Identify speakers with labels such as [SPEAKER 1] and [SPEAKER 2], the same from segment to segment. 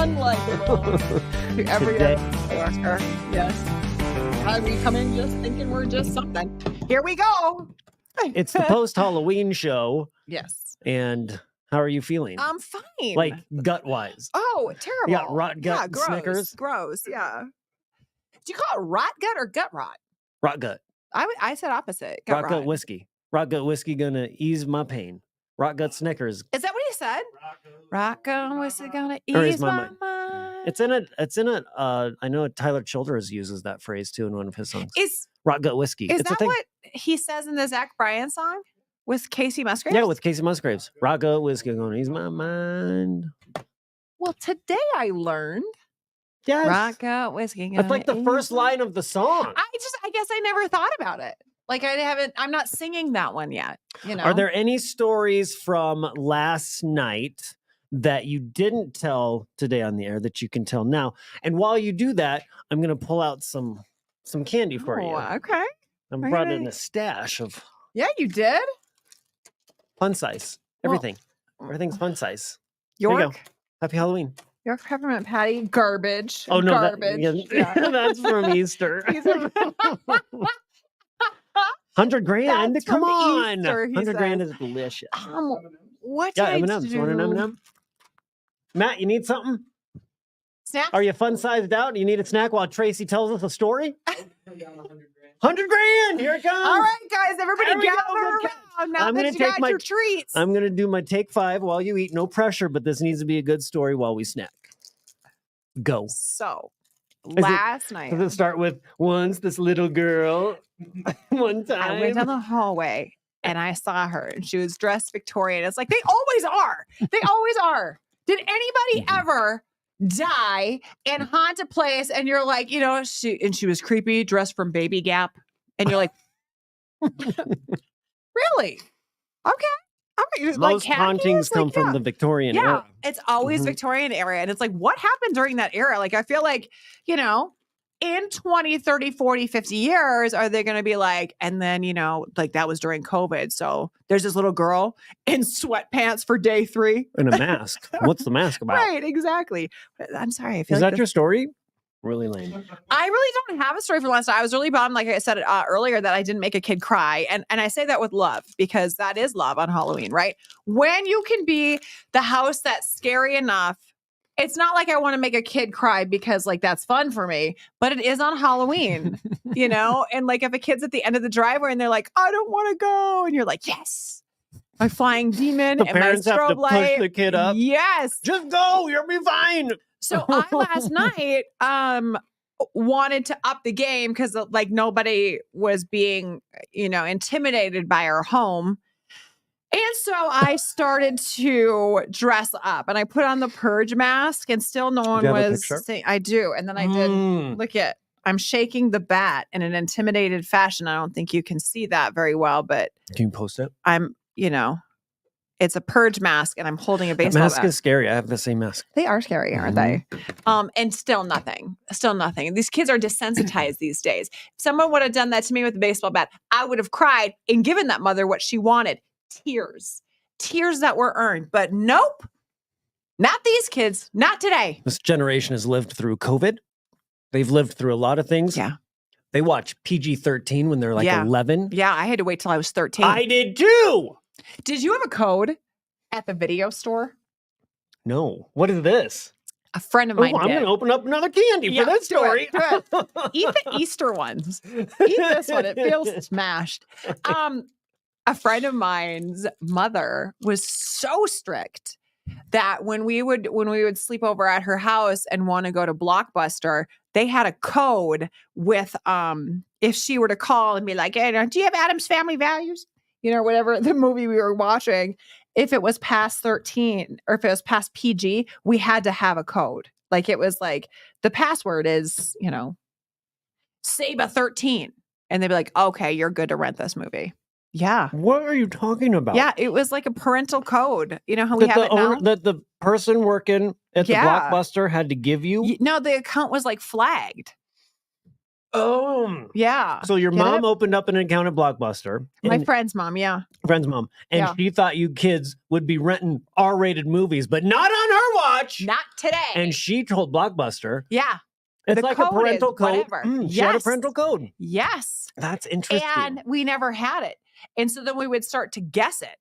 [SPEAKER 1] unlikable. Every
[SPEAKER 2] Today.
[SPEAKER 1] other yes. We come in just thinking we're just something. Here we go.
[SPEAKER 2] It's the post-Halloween show.
[SPEAKER 1] Yes.
[SPEAKER 2] And how are you feeling?
[SPEAKER 1] I'm fine.
[SPEAKER 2] Like gut-wise.
[SPEAKER 1] Oh, terrible.
[SPEAKER 2] You got rot gut
[SPEAKER 1] yeah,
[SPEAKER 2] and
[SPEAKER 1] gross,
[SPEAKER 2] Snickers?
[SPEAKER 1] Gross, yeah. Do you call it rot gut or gut rot?
[SPEAKER 2] Rot gut.
[SPEAKER 1] I said opposite. Gut
[SPEAKER 2] Rot gut whiskey. Rot gut whiskey gonna ease my pain. Rot gut Snickers.
[SPEAKER 1] Is that what he said? Rot gut whiskey gonna ease my mind.
[SPEAKER 2] It's in it. I know Tyler Childers uses that phrase too in one of his songs. Rot gut whiskey.
[SPEAKER 1] Is
[SPEAKER 2] it's
[SPEAKER 1] that what he says in the Zach Bryan song with Casey Musgraves?
[SPEAKER 2] Yeah, with Casey Musgraves. Rot gut whiskey gonna ease my mind.
[SPEAKER 1] Well, today I learned.
[SPEAKER 2] Yes.
[SPEAKER 1] Rot gut whiskey.
[SPEAKER 2] That's like the first line of the song.
[SPEAKER 1] I guess I never thought about it. Like I'm not singing that one yet. You know.
[SPEAKER 2] Are there any stories from last night that you didn't tell today on the air that you can tell now? And while you do that, I'm going to pull out some candy for you.
[SPEAKER 1] Okay.
[SPEAKER 2] I brought in a stash of.
[SPEAKER 1] Yeah, you did.
[SPEAKER 2] Fun size. Everything. Everything's fun size.
[SPEAKER 1] York.
[SPEAKER 2] There you go. Happy Halloween.
[SPEAKER 1] York peppermint patty, garbage.
[SPEAKER 2] Oh no,
[SPEAKER 1] garbage.
[SPEAKER 2] That's from Easter. 100 grand.
[SPEAKER 1] That's
[SPEAKER 2] Come
[SPEAKER 1] from
[SPEAKER 2] on.
[SPEAKER 1] Easter,
[SPEAKER 2] 100 grand is delicious.
[SPEAKER 1] What did I
[SPEAKER 2] M&M's.
[SPEAKER 1] do?
[SPEAKER 2] Want an M&M? Matt, you need something?
[SPEAKER 1] Snack?
[SPEAKER 2] Are you fun sized out? You need a snack while Tracy tells us a story? 100 grand. Here it comes.
[SPEAKER 1] All right, guys, everybody gather around. Now
[SPEAKER 2] I'm
[SPEAKER 1] that
[SPEAKER 2] gonna
[SPEAKER 1] you
[SPEAKER 2] take
[SPEAKER 1] got your treats.
[SPEAKER 2] I'm going to do my take 5 while you eat. No pressure, but this needs to be a good story while we snack. Go.
[SPEAKER 1] So,
[SPEAKER 2] Does
[SPEAKER 1] night.
[SPEAKER 2] it start with once this little girl, one time?
[SPEAKER 1] I went down the haullway and I saw her and she was dressed Victorian. It's like, they always are. They always are. Did anybody ever die and haunt a place and you're like, she was creepy, dressed from Baby Gap. And you're like, really? Okay.
[SPEAKER 2] Most hauntings come from the Victorian era.
[SPEAKER 1] It's always Victorian era. And it's like, what happened during that era? Like, I feel like, in 20, 30, 40, 50 years, are they going to be like, and then, like that was during COVID. So there's this little girl in sweatpants for day 3.
[SPEAKER 2] And a mask. What's the mask about?
[SPEAKER 1] Right, exactly. I'm sorry. I feel
[SPEAKER 2] Is
[SPEAKER 1] like
[SPEAKER 2] that your story? Really lame.
[SPEAKER 1] I really don't have a story for last night. I was really bummed, like I said earlier, that I didn't make a kid cry. And I say that with love because that is love on Halloween, right? When you can be the house that's scary enough, it's not like I want to make a kid cry because like that's fun for me, but it is on Halloween, And like if a kid's at the end of the driveway and they're like, I don't want to go. And you're like, yes. My flying demon
[SPEAKER 2] The
[SPEAKER 1] and my
[SPEAKER 2] parents have to
[SPEAKER 1] strobe light.
[SPEAKER 2] push the kid up.
[SPEAKER 1] Yes.
[SPEAKER 2] Just go. You'll be fine.
[SPEAKER 1] So I last night wanted to up the game because like nobody was being, intimidated by our home. And so I started to dress up and I put on the purge mask and still no one was saying I do. And then I did look at I'm shaking the bat in an intimidated fashion. I don't think you can see that very well, but
[SPEAKER 2] can you post it?
[SPEAKER 1] I'm, it's a purge mask and I'm holding a baseball
[SPEAKER 2] mask
[SPEAKER 1] bat.
[SPEAKER 2] Is scary. I have the same mask.
[SPEAKER 1] They are scary, aren't they? And still nothing. These kids are desensitized these days. If someone would have done that to me with a baseball bat, I would have cried and given that mother what she wanted. Tears that were earned. But nope, not these kids. Not today.
[SPEAKER 2] This generation has lived through COVID. They've lived through a lot of things.
[SPEAKER 1] Yeah.
[SPEAKER 2] They watch PG-13 when they're like 11.
[SPEAKER 1] Yeah, I had to wait till I was 13.
[SPEAKER 2] I did too.
[SPEAKER 1] Did you have a code at the video store?
[SPEAKER 2] No. What is this?
[SPEAKER 1] A friend of mine did.
[SPEAKER 2] I'm going to open up another candy for this story.
[SPEAKER 1] Do it. Eat the Easter ones. Eat this one. It feels smashed. A friend of mine's mother was so strict that when we would sleep over at her house and want to go to Blockbuster, they had a code with if she were to call and be like, hey, do you have Addams Family Values? Whatever the movie we were watching, if it was past 13 or if it was past PG, we had to have a code. Like it was like the password is, Saba 13. And they'd be like, okay, you're good to rent this movie. Yeah.
[SPEAKER 2] What are you talking about?
[SPEAKER 1] Yeah, it was like a parental code. You know how we have it now?
[SPEAKER 2] That the person working at the Blockbuster had to give you?
[SPEAKER 1] No, the account was like flagged. Yeah.
[SPEAKER 2] So your
[SPEAKER 1] Get
[SPEAKER 2] mom
[SPEAKER 1] it?
[SPEAKER 2] opened up an account at Blockbuster.
[SPEAKER 1] My
[SPEAKER 2] and-
[SPEAKER 1] friend's mom, yeah.
[SPEAKER 2] friend's mom. And
[SPEAKER 1] Yeah.
[SPEAKER 2] she thought you kids would be renting R-rated movies, but not on her watch.
[SPEAKER 1] Not today.
[SPEAKER 2] And she told Blockbuster.
[SPEAKER 1] Yeah.
[SPEAKER 2] It's
[SPEAKER 1] The
[SPEAKER 2] like a
[SPEAKER 1] code
[SPEAKER 2] parental
[SPEAKER 1] is
[SPEAKER 2] code.
[SPEAKER 1] whatever.
[SPEAKER 2] She had a
[SPEAKER 1] Yes.
[SPEAKER 2] parental code.
[SPEAKER 1] Yes.
[SPEAKER 2] That's interesting.
[SPEAKER 1] And we never had it. And so then we would start to guess it.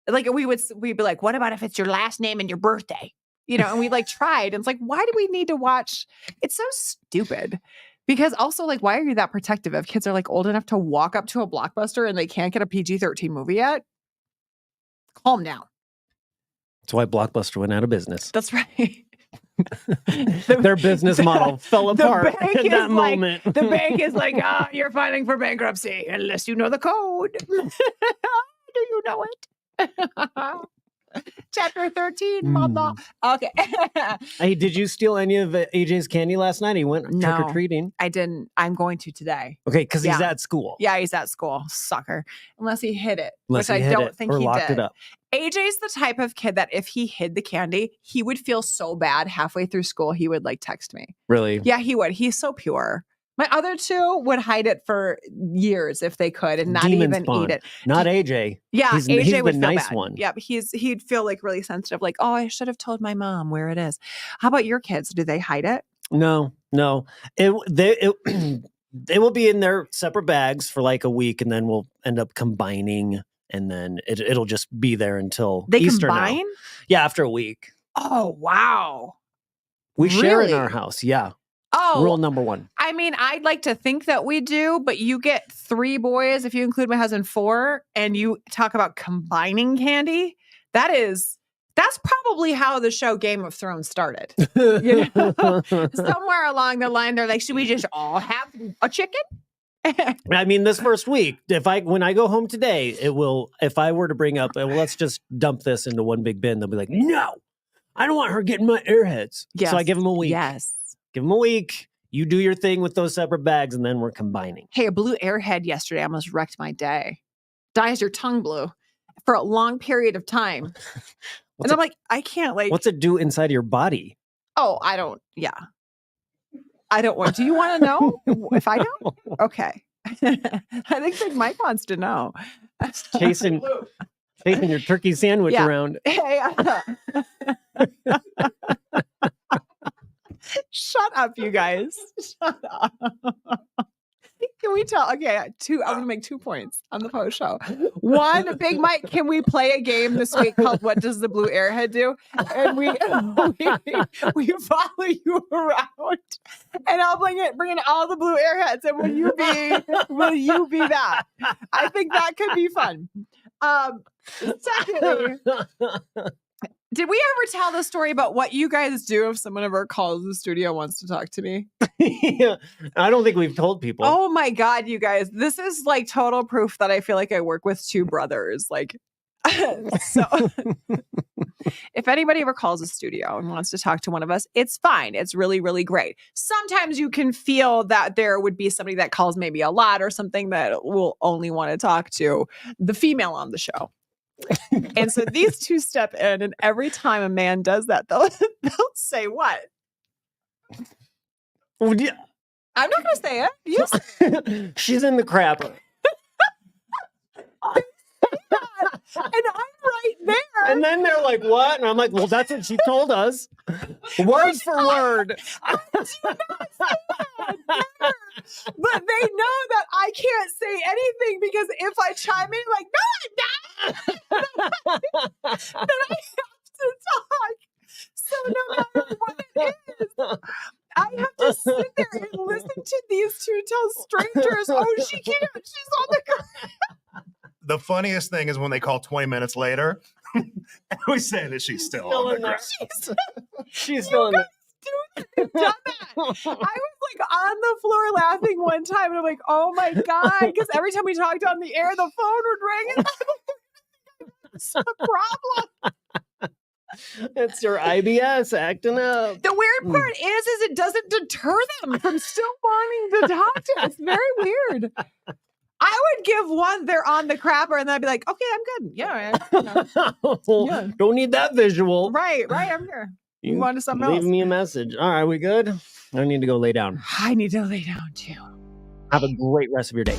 [SPEAKER 1] Like we'd be like, what about if it's your last name and your birthday? You know, and we like tried. And it's like, why do we need to watch? It's so stupid. Because also, like, why are you that protective if kids are like old enough to walk up to a Blockbuster and they can't get a PG-13 movie yet? Calm down.
[SPEAKER 2] That's why Blockbuster went out of business.
[SPEAKER 1] That's right.
[SPEAKER 2] Their business model fell apart
[SPEAKER 1] bank
[SPEAKER 2] at
[SPEAKER 1] is
[SPEAKER 2] that
[SPEAKER 1] like-
[SPEAKER 2] moment.
[SPEAKER 1] The bank is like, you're filing for bankruptcy unless you know the code. Do you know it? Chapter 13, mama. Okay.
[SPEAKER 2] Hey, did you steal any of AJ's candy last night? He went
[SPEAKER 1] No.
[SPEAKER 2] trick-or-treating.
[SPEAKER 1] I didn't. I'm going to today.
[SPEAKER 2] Okay, because he's
[SPEAKER 1] Yeah.
[SPEAKER 2] at school.
[SPEAKER 1] Yeah, he's at school. Sucker. Unless he hid it,
[SPEAKER 2] Unless
[SPEAKER 1] which
[SPEAKER 2] he
[SPEAKER 1] I
[SPEAKER 2] hid
[SPEAKER 1] don't
[SPEAKER 2] it
[SPEAKER 1] think
[SPEAKER 2] or
[SPEAKER 1] he
[SPEAKER 2] locked
[SPEAKER 1] did.
[SPEAKER 2] it up.
[SPEAKER 1] AJ's the type of kid that if he hid the candy, he would feel so bad halfway through school. He would like text me.
[SPEAKER 2] Really?
[SPEAKER 1] Yeah, he would. He's so pure. My other two would hide it for years if they could and not
[SPEAKER 2] Demon
[SPEAKER 1] even
[SPEAKER 2] spawn.
[SPEAKER 1] eat it.
[SPEAKER 2] Not AJ.
[SPEAKER 1] Yeah,
[SPEAKER 2] He's
[SPEAKER 1] AJ
[SPEAKER 2] the
[SPEAKER 1] would feel
[SPEAKER 2] nice
[SPEAKER 1] bad.
[SPEAKER 2] one.
[SPEAKER 1] Yeah, but he'd feel like really sensitive, like, oh, I should have told my mom where it is. How about your kids? Do they hide it?
[SPEAKER 2] No. They will be in their separate bags for like a week, and then we'll end up combining, and then it'll just be there until
[SPEAKER 1] They
[SPEAKER 2] Easter now.
[SPEAKER 1] combine?
[SPEAKER 2] Yeah, after a week.
[SPEAKER 1] Oh, wow.
[SPEAKER 2] We share in
[SPEAKER 1] Really?
[SPEAKER 2] our house. Yeah.
[SPEAKER 1] Oh,
[SPEAKER 2] Rule number 1.
[SPEAKER 1] I mean, I'd like to think that we do, but you get 3 boys, if you include my husband, 4, and you talk about combining candy. That's probably how the show Game of Thrones started. You know? Somewhere along the line, they're like, should we just all have a chicken?
[SPEAKER 2] I mean, this first week, when I go home today, if I were to bring up, well, let's just dump this into one big bin, they'll be like, no, I don't want her getting my airheads.
[SPEAKER 1] Yes.
[SPEAKER 2] So I give them a week.
[SPEAKER 1] Yes.
[SPEAKER 2] Give them a week. You do your thing with those separate bags, and then we're combining.
[SPEAKER 1] Hey, a blue airhead yesterday almost wrecked my day. Dyes your tongue blue for a long period of time. And I'm like, I can't like.
[SPEAKER 2] What's it do inside of your body?
[SPEAKER 1] Oh, I don't. Yeah. I don't want. Do you want to know if I know? Okay. I think Big Mike wants to know.
[SPEAKER 2] Chasing your turkey sandwich
[SPEAKER 1] Yeah.
[SPEAKER 2] around.
[SPEAKER 1] Hey, shut up, you guys. Shut up. Can we tell? Okay, I'm going to make 2 points on the post show. 1, Big Mike, can we play a game this week called "What Does the Blue Airhead Do?" And we follow you around, and I'll bring in all the blue airheads, and will you be that? I think that could be fun. Secondly, did we ever tell the story about what you guys do if someone ever calls the studio and wants to talk to me?
[SPEAKER 2] Yeah. I don't think we've told people.
[SPEAKER 1] Oh my God, you guys. This is like total proof that I feel like I work with 2 brothers. Like, so if anybody ever calls a studio and wants to talk to one of us, it's fine. It's really, really great. Sometimes you can feel that there would be somebody that calls maybe a lot or something that will only want to talk to the female on the show. And so these 2 step in, and every time a man does that, they'll say what?
[SPEAKER 2] Well, yeah.
[SPEAKER 1] I'm not going to say it. You say
[SPEAKER 2] She's in the crap.
[SPEAKER 1] it. And I'm right there.
[SPEAKER 2] And then they're like, what? And I'm like, well, that's what she told us. Word for word.
[SPEAKER 1] I do not say that, never. But they know that I can't say anything because if I chime in, like, no, I'm not. Then I have to talk. So no matter what it is, I have to sit there and listen to these 2 tell strangers, oh, she can't. She's on the ground.
[SPEAKER 3] The funniest thing is when they call 20 minutes later and we say that she's still on the
[SPEAKER 2] in there.
[SPEAKER 3] ground.
[SPEAKER 2] She's still in there.
[SPEAKER 1] Dude, done that. I was like on the floor laughing one time, and I'm like, oh my God. Because every time we talked on the air, the phone would ring. And that's the problem.
[SPEAKER 2] It's your IBS acting up.
[SPEAKER 1] The weird part is it doesn't deter them from still wanting to talk to us. It's very weird. I would give one, they're on the crapper, and then I'd be like, okay, I'm good. Yeah.
[SPEAKER 2] Don't need that visual.
[SPEAKER 1] Right, I'm here. You wanted something
[SPEAKER 2] leave
[SPEAKER 1] else.
[SPEAKER 2] me a message. All right, we good? I need to go lay down.
[SPEAKER 1] I need to lay down too.
[SPEAKER 2] Have a great rest of your day.